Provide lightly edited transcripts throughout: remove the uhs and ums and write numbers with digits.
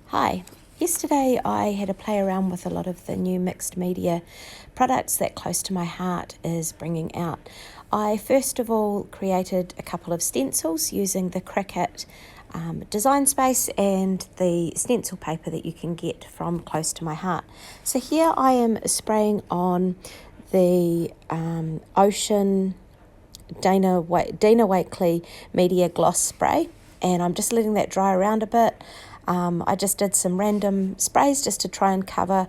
Hi. Yesterday I had a play around with a lot of the new mixed media products that Close to My Heart is bringing out. I first of all created a couple of stencils using the Cricut design space and the stencil paper that you can get from Close to My Heart. So here I am spraying on the Ocean Dana Wakley Media Gloss Spray, and I'm just letting that dry around a bit. I just did some random sprays just to try and cover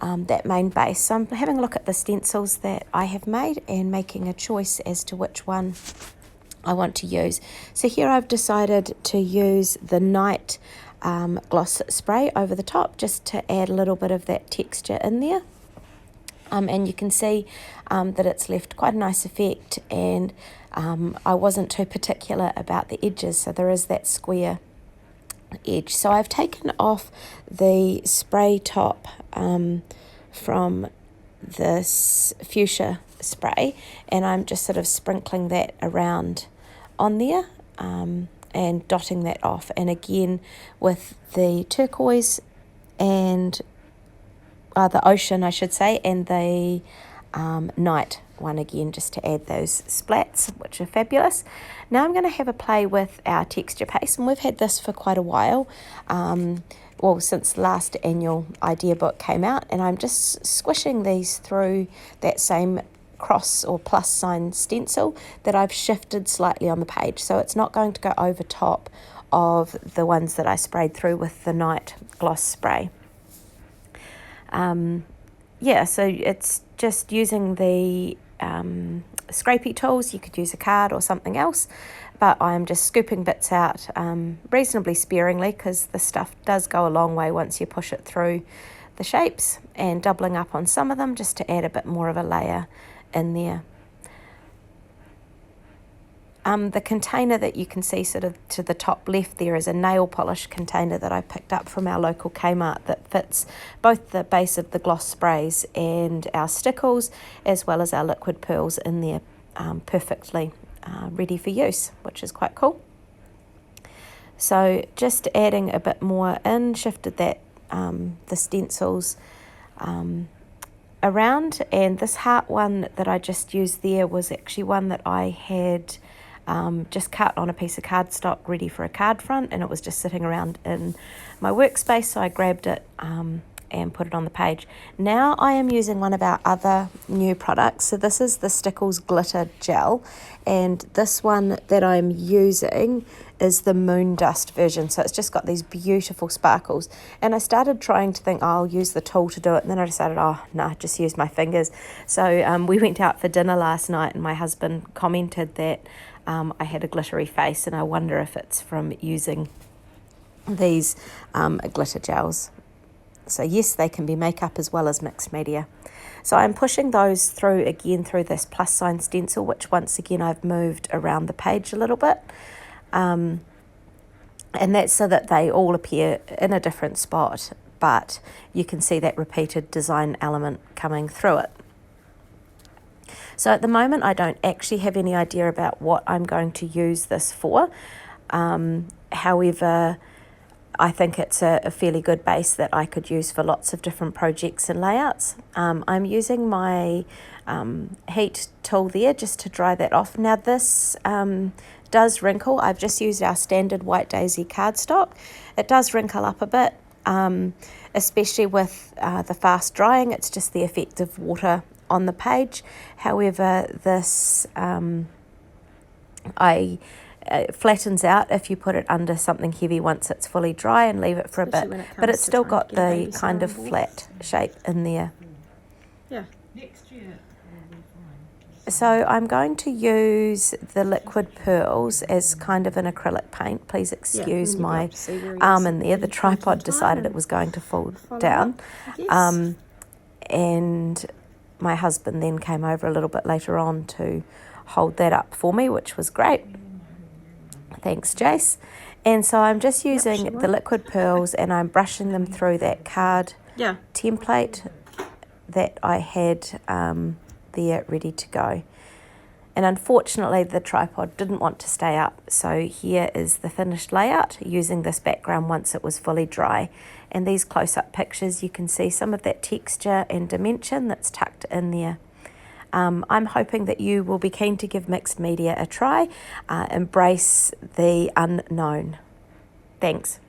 that main base. So I'm having a look at the stencils that I have made and making a choice as to which one I want to use. So here I've decided to use the Night Gloss Spray over the top just to add a little bit of that texture in there. And you can see that it's left quite a nice effect, and I wasn't too particular about the edges, so there is that square edge. So I've taken off the spray top from this fuchsia spray, and I'm just sort of sprinkling that around on there and dotting that off. And again with the turquoise and the Ocean, I should say, and the Night one again, just to add those splats, which are fabulous. Now I'm going to have a play with our texture paste, and we've had this for quite a while, well, since the last annual idea book came out, and I'm just squishing these through that same cross or plus sign stencil that I've shifted slightly on the page, so it's not going to go over top of the ones that I sprayed through with the Night Gloss Spray. So it's just using the scrapey tools. You could use a card or something else, but I'm just scooping bits out reasonably sparingly, because the stuff does go a long way once you push it through the shapes, and doubling up on some of them just to add a bit more of a layer in there. The container that you can see sort of to the top left there is a nail polish container that I picked up from our local Kmart that fits both the base of the gloss sprays and our stickles, as well as our liquid pearls in there perfectly ready for use, which is quite cool. So just adding a bit more in, shifted that the stencils around, and this heart one that I just used there was actually one that I had just cut on a piece of cardstock ready for a card front, and it was just sitting around in my workspace, so I grabbed it and put it on the page. Now I am using one of our other new products. So this is the Stickles Glitter Gel, and this one that I'm using is the Moon Dust version, so it's just got these beautiful sparkles. And I started trying to think, I'll use the tool to do it, and then I decided, just use my fingers. So we went out for dinner last night, and my husband commented that I had a glittery face, and I wonder if it's from using these glitter gels. So yes, they can be makeup as well as mixed media. So I'm pushing those through again through this plus sign stencil, which once again I've moved around the page a little bit. And that's so that they all appear in a different spot, but you can see that repeated design element coming through it. So at the moment I don't actually have any idea about what I'm going to use this for. However, I think it's a fairly good base that I could use for lots of different projects and layouts. I'm using my heat tool there just to dry that off. Now this does wrinkle. I've just used our standard White Daisy cardstock. It does wrinkle up a bit, especially with the fast drying. It's just the effect of water on the page. However, this flattens out if you put it under something heavy once it's fully dry and leave it for a bit, but it's still got the kind of flat shape in there. Yeah. Next year will be fine. So I'm going to use the liquid pearls as kind of an acrylic paint. Please excuse my arm in there. The tripod decided it was going to fall down. And my husband then came over a little bit later on to hold that up for me, which was great. Thanks, Jace. And so I'm just using the liquid pearls, and I'm brushing them through that card template that I had there ready to go. And unfortunately the tripod didn't want to stay up, so here is the finished layout using this background once it was fully dry. And these close-up pictures, you can see some of that texture and dimension that's tucked in there. I'm hoping that you will be keen to give mixed media a try, embrace the unknown. Thanks.